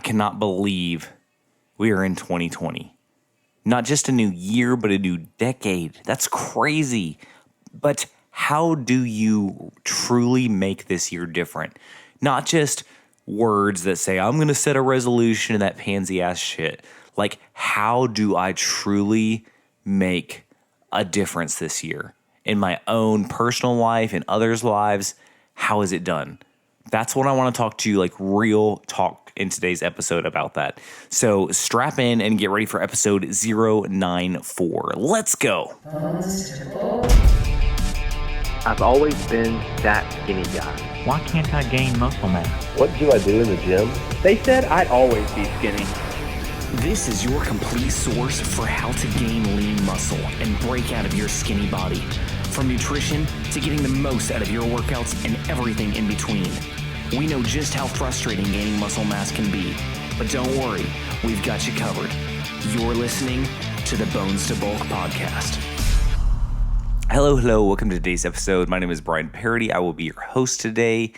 cannot believe we are in 2020. Not just a new year, but a new decade. That's crazy. But how do you truly make this year different? Not just words that say, I'm going to set a resolution and that pansy ass shit. Like, how do I truly make a difference this year in my own personal life, in others' lives? How is it done? That's what I want to talk to you, like real talk in today's episode about that. So strap in and get ready for episode 094. Let's go. I've always been that skinny guy. Why can't I gain muscle mass? What do I do in the gym? They said I'd always be skinny. This is your complete source for how to gain lean muscle and break out of your skinny body. From nutrition to getting the most out of your workouts and everything in between. We know just how frustrating gaining muscle mass can be, but don't worry, we've got you covered. You're listening to the Bones to Bulk podcast. Hello, welcome to today's episode. My name is Brian Parody. I will be your host today.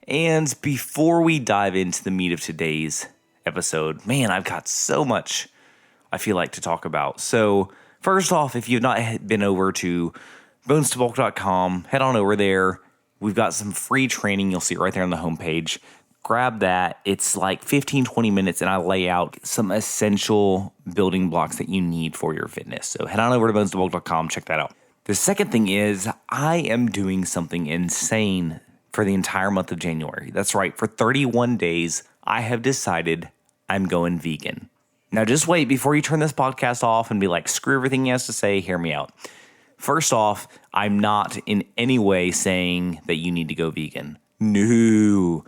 And before we dive into the meat of today's episode, man, I've got so much I feel like to talk about. So first off, if you've not been over to bonestobulk.com, head on over there. We've got some free training. You'll see it right there on the homepage. Grab that. It's like 15-20 minutes, and I lay out some essential building blocks that you need for your fitness. So head on over to bonestobulk.com, check that out. The second thing is I am doing something insane for the entire month of January. That's right. For 31 days, I have decided I'm going vegan. Now, just wait before you turn this podcast off and be like, screw everything he has to say. Hear me out. First off, I'm not in any way saying that you need to go vegan. No,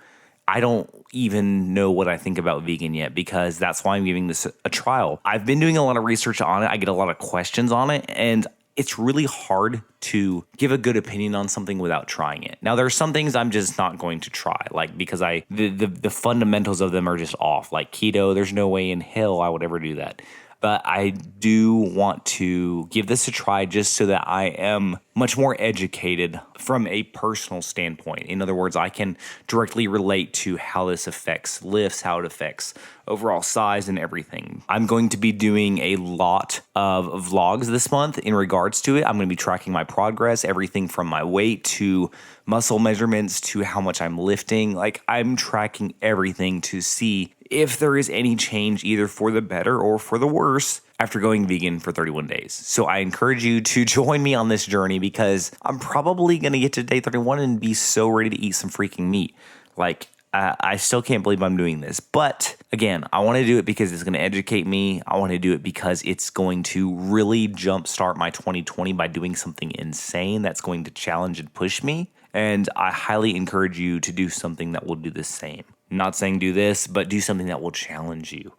I don't even know what I think about vegan yet because that's why I'm giving this a trial. I've been doing a lot of research on it. I get a lot of questions on it, and it's really hard to give a good opinion on something without trying it. Now, there are some things I'm just not going to try, like because the fundamentals of them are just off. Like keto, there's no way in hell I would ever do that. But I do want to give this a try just so that I am much more educated from a personal standpoint. In other words, I can directly relate to how this affects lifts, how it affects overall size and everything. I'm going to be doing a lot of vlogs this month in regards to it. I'm going to be tracking my progress, everything from my weight to muscle measurements to how much I'm lifting. Like, I'm tracking everything to see if there is any change either for the better or for the worse after going vegan for 31 days. So I encourage you to join me on this journey because I'm probably going to get to day 31 and be so ready to eat some freaking meat. Like, I still can't believe I'm doing this. But again, I want to do it because it's going to educate me. I want to do it because it's going to really jumpstart my 2020 by doing something insane that's going to challenge and push me. And I highly encourage you to do something that will do the same. I'm not saying do this, but do something that will challenge you.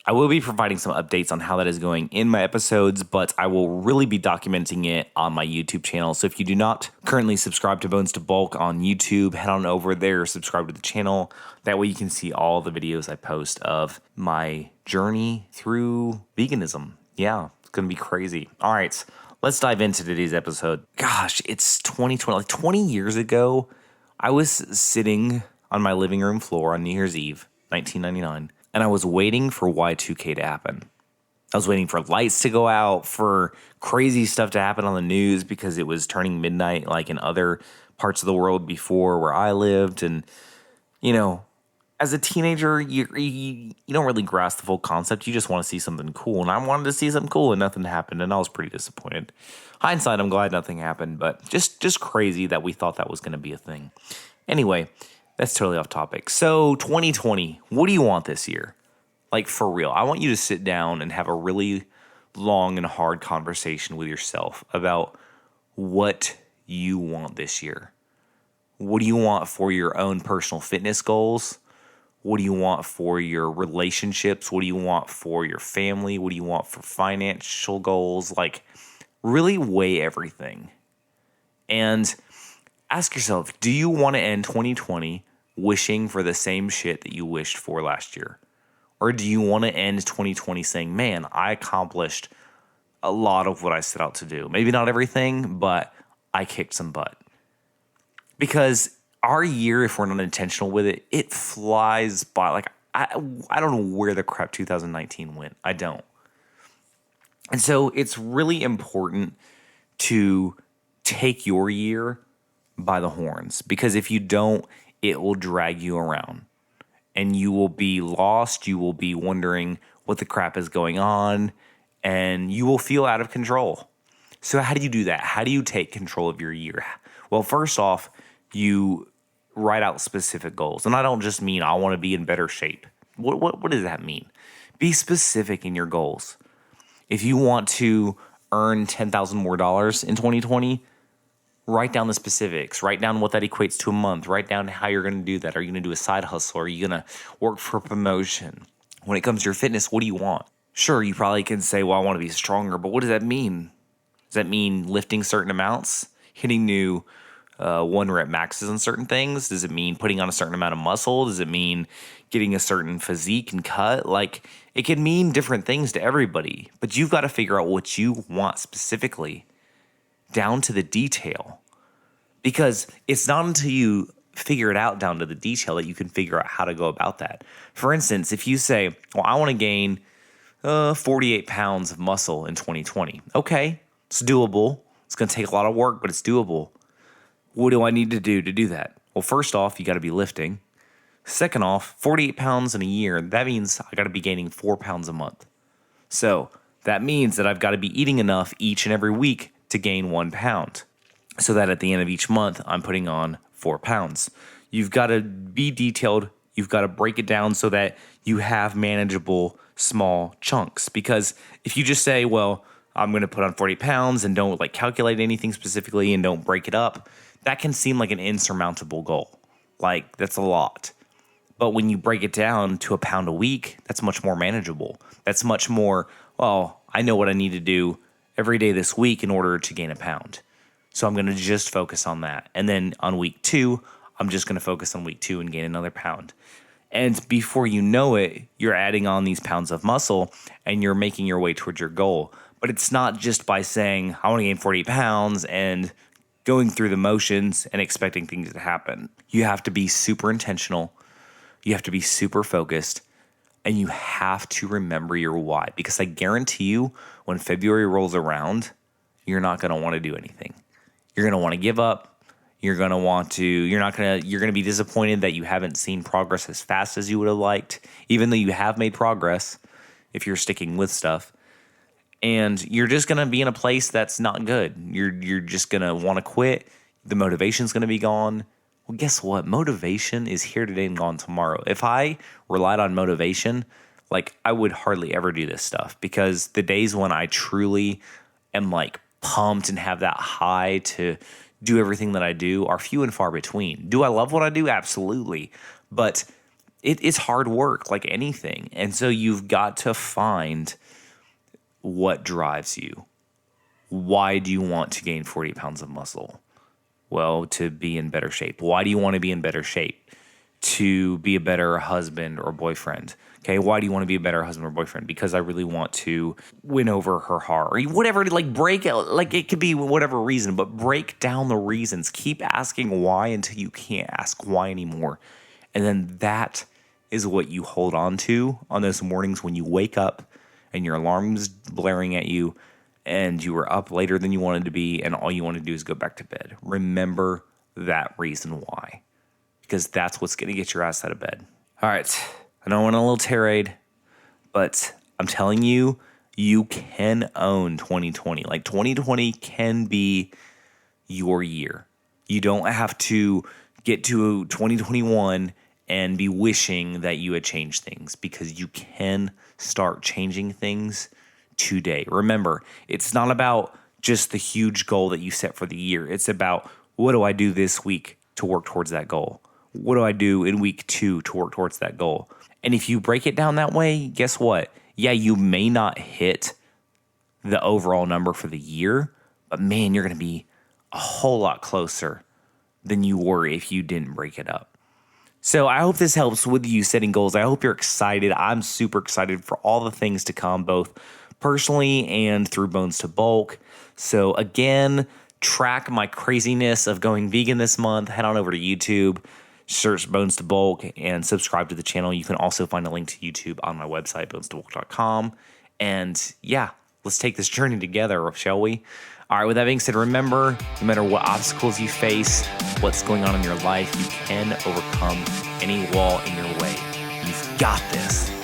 I will be providing some updates on how that is going in my episodes, but I will really be documenting it on my YouTube channel. So if you do not currently subscribe to Bones to Bulk on YouTube, head on over there, subscribe to the channel. That way you can see all the videos I post of my journey through veganism. Yeah, it's going to be crazy. All right, let's dive into today's episode. Gosh, it's 2020. Like 20 years ago, I was sitting on my living room floor on New Year's Eve, 1999. And I was waiting for Y2K to happen. I was waiting for lights to go out, for crazy stuff to happen on the news because it was turning midnight like in other parts of the world before where I lived. And, you know, as a teenager, you don't really grasp the full concept. You just want to see something cool. And I wanted to see something cool and nothing happened. And I was pretty disappointed. Hindsight, I'm glad nothing happened. But just crazy that we thought that was going to be a thing. Anyway, that's totally off topic. So 2020, what do you want this year? Like, for real. I want you to sit down and have a really long and hard conversation with yourself about what you want this year. What do you want for your own personal fitness goals? What do you want for your relationships? What do you want for your family? What do you want for financial goals? Like, really weigh everything. And ask yourself, do you want to end 2020 wishing for the same shit that you wished for last year? Or do you want to end 2020 saying, man, I accomplished a lot of what I set out to do? Maybe not everything, but I kicked some butt. Because our year, if we're not intentional with it, it flies by. Like, I don't know where the crap 2019 went. I don't. And so it's really important to take your year by the horns, because if you don't, it will drag you around and you will be lost. You will be wondering what the crap is going on and you will feel out of control. So how do you do that? How do you take control of your year? Well, first off, you write out specific goals. And I don't just mean I want to be in better shape. What does that mean? Be specific in your goals. If you want to earn $10,000 more in 2020, write down the specifics. Write down what that equates to a month. Write down how you're going to do that. Are you going to do a side hustle? Are you going to work for a promotion? When it comes to your fitness, what do you want? Sure, you probably can say, well, I want to be stronger, but what does that mean? Does that mean lifting certain amounts, hitting new 1 rep maxes on certain things? Does it mean putting on a certain amount of muscle? Does it mean getting a certain physique and cut? Like, it can mean different things to everybody, but you've got to figure out what you want specifically down to the detail, because it's not until you figure it out down to the detail that you can figure out how to go about that. For instance, if you say, well, I want to gain 48 pounds of muscle in 2020. Okay, it's doable. It's going to take a lot of work, but it's doable. What do I need to do that? Well, first off, you got to be lifting. Second off, 48 pounds in a year, that means I got to be gaining 4 pounds a month. So that means that I've got to be eating enough each and every week to gain 1 pound, so that at the end of each month, I'm putting on 4 pounds. You've got to be detailed. You've got to break it down so that you have manageable small chunks. Because if you just say, well, I'm going to put on 40 pounds and don't calculate anything specifically and don't break it up, that can seem like an insurmountable goal. Like, that's a lot. But when you break it down to a pound a week, that's much more manageable. That's much more, well, I know what I need to do every day this week in order to gain a pound. So I'm going to just focus on that. And then on week 2, I'm just going to focus on week 2 and gain another pound. And before you know it, you're adding on these pounds of muscle and you're making your way towards your goal. But it's not just by saying, I want to gain 40 pounds and going through the motions and expecting things to happen. You have to be super intentional. You have to be super focused. And you have to remember your why. Because I guarantee you, when February rolls around, you're not going to want to do anything. You're going to want to give up. You're going to be disappointed that you haven't seen progress as fast as you would have liked, even though you have made progress if you're sticking with stuff. And you're just going to be in a place that's not good. You're just going to want to quit. The motivation's going to be gone. Well, guess what? Motivation is here today and gone tomorrow. If I relied on motivation, I would hardly ever do this stuff, because the days when I truly am pumped and have that high to do everything that I do are few and far between. Do I love what I do? Absolutely. But it's hard work like anything. And so you've got to find what drives you. Why do you want to gain 40 pounds of muscle? Well, to be in better shape. Why do you want to be in better shape? To be a better husband or boyfriend. Okay, why do you want to be a better husband or boyfriend? Because I really want to win over her heart. Or whatever, break it. It could be whatever reason, but break down the reasons. Keep asking why until you can't ask why anymore. And then that is what you hold on to on those mornings when you wake up and your alarm's blaring at you and you were up later than you wanted to be and all you want to do is go back to bed. Remember that reason why, because that's what's going to get your ass out of bed. All right, I know I went on a little tirade, but I'm telling you, you can own 2020. 2020 can be your year. You don't have to get to 2021 and be wishing that you had changed things, because you can start changing things today. Remember, it's not about just the huge goal that you set for the year. It's about, what do I do this week to work towards that goal? What do I do in week 2 to work towards that goal? And if you break it down that way, guess what? Yeah, you may not hit the overall number for the year, but man, you're going to be a whole lot closer than you were if you didn't break it up. So I hope this helps with you setting goals. I hope you're excited. I'm super excited for all the things to come, both personally and through Bones to Bulk. So again, track my craziness of going vegan this month. Head on over to YouTube. search Bones to Bulk and subscribe to the channel. You can also find a link to YouTube on my website, bonestobulk.com. And yeah, let's take this journey together, shall we? All right, with that being said, remember, no matter what obstacles you face, what's going on in your life, you can overcome any wall in your way. You've got this.